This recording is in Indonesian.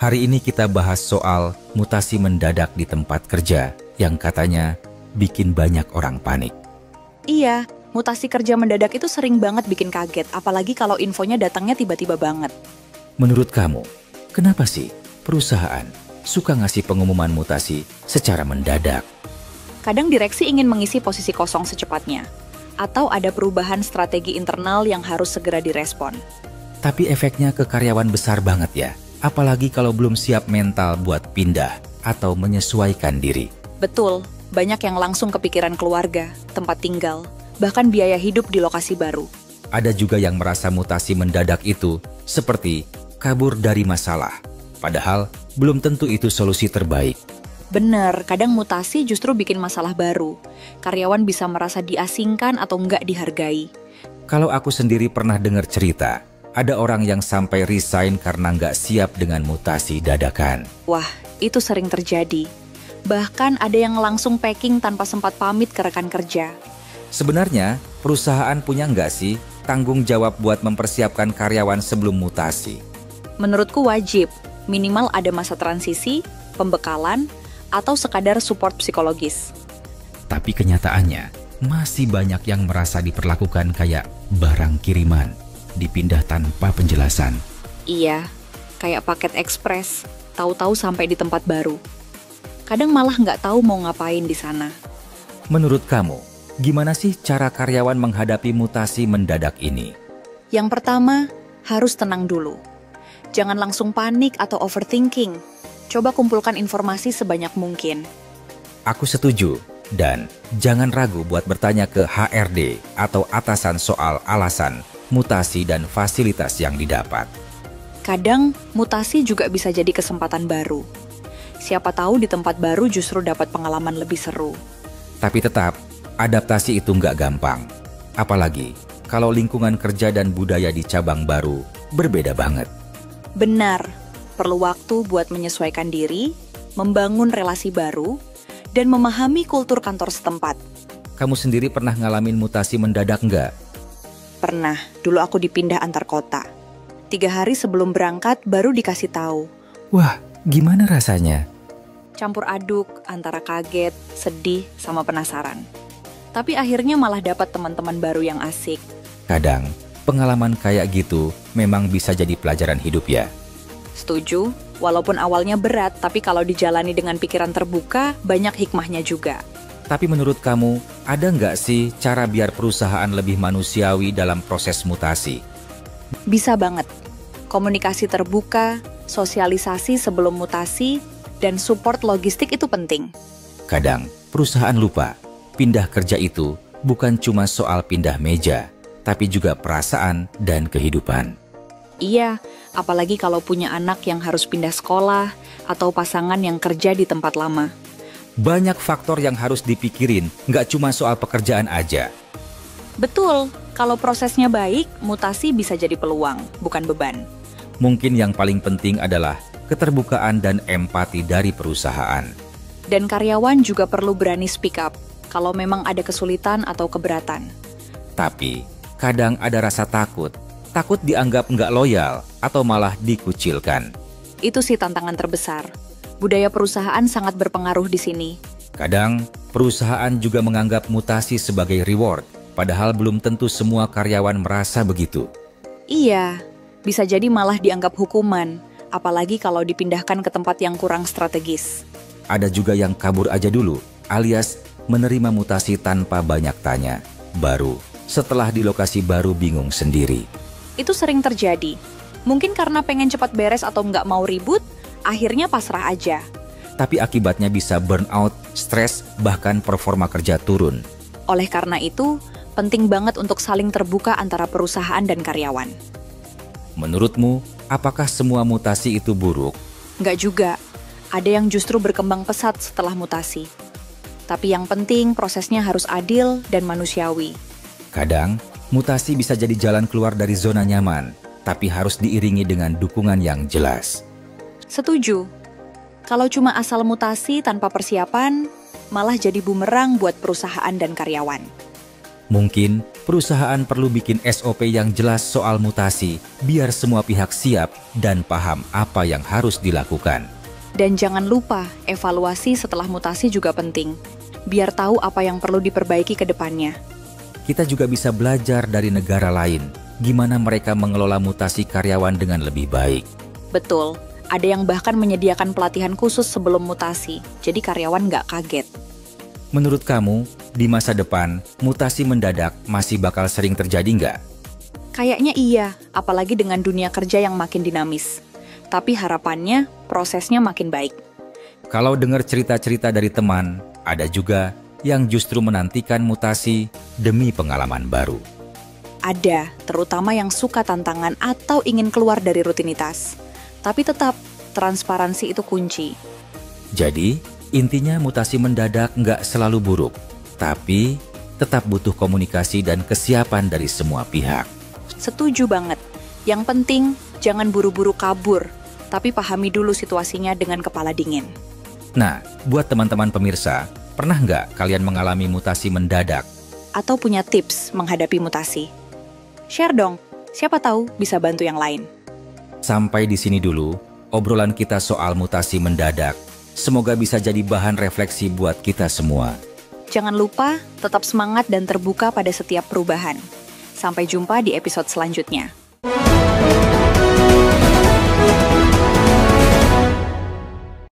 Hari ini kita bahas soal mutasi mendadak di tempat kerja yang katanya bikin banyak orang panik. Iya, mutasi kerja mendadak itu sering banget bikin kaget, apalagi kalau infonya datangnya tiba-tiba banget. Menurut kamu, kenapa sih perusahaan suka ngasih pengumuman mutasi secara mendadak? Kadang direksi ingin mengisi posisi kosong secepatnya, atau ada perubahan strategi internal yang harus segera direspon. Tapi efeknya ke karyawan besar banget ya, apalagi kalau belum siap mental buat pindah atau menyesuaikan diri. Betul, banyak yang langsung kepikiran keluarga, tempat tinggal, bahkan biaya hidup di lokasi baru. Ada juga yang merasa mutasi mendadak itu seperti kabur dari masalah, padahal belum tentu itu solusi terbaik. Bener, kadang mutasi justru bikin masalah baru. Karyawan bisa merasa diasingkan atau nggak dihargai. Kalau aku sendiri pernah dengar cerita, ada orang yang sampai resign karena nggak siap dengan mutasi dadakan. Wah, itu sering terjadi. Bahkan ada yang langsung packing tanpa sempat pamit ke rekan kerja. Sebenarnya, perusahaan punya nggak sih tanggung jawab buat mempersiapkan karyawan sebelum mutasi? Menurutku wajib, minimal ada masa transisi, pembekalan, atau sekadar support psikologis. Tapi kenyataannya, masih banyak yang merasa diperlakukan kayak barang kiriman, dipindah tanpa penjelasan. Iya, kayak paket ekspres, tahu-tahu sampai di tempat baru. Kadang malah nggak tahu mau ngapain di sana. Menurut kamu, gimana sih cara karyawan menghadapi mutasi mendadak ini? Yang pertama, harus tenang dulu. Jangan langsung panik atau overthinking. Coba kumpulkan informasi sebanyak mungkin. Aku setuju, dan jangan ragu buat bertanya ke HRD atau atasan soal alasan mutasi dan fasilitas yang didapat. Kadang, mutasi juga bisa jadi kesempatan baru. Siapa tahu di tempat baru justru dapat pengalaman lebih seru. Tapi tetap, adaptasi itu nggak gampang. Apalagi kalau lingkungan kerja dan budaya di cabang baru berbeda banget. Benar, perlu waktu buat menyesuaikan diri, membangun relasi baru, dan memahami kultur kantor setempat. Kamu sendiri pernah ngalamin mutasi mendadak nggak? Pernah, dulu aku dipindah antar kota. 3 hari sebelum berangkat baru dikasih tahu. Wah, gimana rasanya? Campur aduk antara kaget, sedih, sama penasaran. Tapi akhirnya malah dapat teman-teman baru yang asik. Kadang, pengalaman kayak gitu memang bisa jadi pelajaran hidup ya. Setuju, walaupun awalnya berat, tapi kalau dijalani dengan pikiran terbuka, banyak hikmahnya juga. Tapi menurut kamu, ada nggak sih cara biar perusahaan lebih manusiawi dalam proses mutasi? Bisa banget. Komunikasi terbuka, sosialisasi sebelum mutasi, dan support logistik itu penting. Kadang, perusahaan lupa, pindah kerja itu bukan cuma soal pindah meja, tapi juga perasaan dan kehidupan. Iya, apalagi kalau punya anak yang harus pindah sekolah, atau pasangan yang kerja di tempat lama. Banyak faktor yang harus dipikirin, nggak cuma soal pekerjaan aja. Betul, kalau prosesnya baik, mutasi bisa jadi peluang, bukan beban. Mungkin yang paling penting adalah keterbukaan dan empati dari perusahaan. Dan karyawan juga perlu berani speak up, kalau memang ada kesulitan atau keberatan. Tapi, kadang ada rasa takut dianggap nggak loyal atau malah dikucilkan. Itu sih tantangan terbesar. Budaya perusahaan sangat berpengaruh di sini. Kadang, perusahaan juga menganggap mutasi sebagai reward, padahal belum tentu semua karyawan merasa begitu. Iya, bisa jadi malah dianggap hukuman, apalagi kalau dipindahkan ke tempat yang kurang strategis. Ada juga yang kabur aja dulu, alias menerima mutasi tanpa banyak tanya. Baru, setelah di lokasi baru bingung sendiri. Itu sering terjadi. Mungkin karena pengen cepat beres atau nggak mau ribut, akhirnya pasrah aja. Tapi akibatnya bisa burnout, stres, bahkan performa kerja turun. Oleh karena itu, penting banget untuk saling terbuka antara perusahaan dan karyawan. Menurutmu, apakah semua mutasi itu buruk? Nggak juga. Ada yang justru berkembang pesat setelah mutasi. Tapi yang penting prosesnya harus adil dan manusiawi. Kadang, mutasi bisa jadi jalan keluar dari zona nyaman, tapi harus diiringi dengan dukungan yang jelas. Setuju. Kalau cuma asal mutasi tanpa persiapan, malah jadi bumerang buat perusahaan dan karyawan. Mungkin Perusahaan perlu bikin SOP yang jelas soal mutasi, biar semua pihak siap dan paham apa yang harus dilakukan. Dan jangan lupa, evaluasi setelah mutasi juga penting, biar tahu apa yang perlu diperbaiki ke depannya. Kita juga bisa belajar dari negara lain, gimana mereka mengelola mutasi karyawan dengan lebih baik. Betul, ada yang bahkan menyediakan pelatihan khusus sebelum mutasi, jadi karyawan nggak kaget. Menurut kamu, di masa depan, mutasi mendadak masih bakal sering terjadi nggak? Kayaknya iya, apalagi dengan dunia kerja yang makin dinamis. Tapi harapannya, prosesnya makin baik. Kalau dengar cerita-cerita dari teman, ada juga yang justru menantikan mutasi demi pengalaman baru. Ada, terutama yang suka tantangan atau ingin keluar dari rutinitas. Tapi tetap, transparansi itu kunci. Jadi, intinya mutasi mendadak nggak selalu buruk, tapi tetap butuh komunikasi dan kesiapan dari semua pihak. Setuju banget. Yang penting, jangan buru-buru kabur, tapi pahami dulu situasinya dengan kepala dingin. Nah, buat teman-teman pemirsa, pernah nggak kalian mengalami mutasi mendadak? Atau punya tips menghadapi mutasi? Share dong, siapa tahu bisa bantu yang lain. Sampai di sini dulu, obrolan kita soal mutasi mendadak. Semoga bisa jadi bahan refleksi buat kita semua. Jangan lupa, tetap semangat dan terbuka pada setiap perubahan. Sampai jumpa di episode selanjutnya.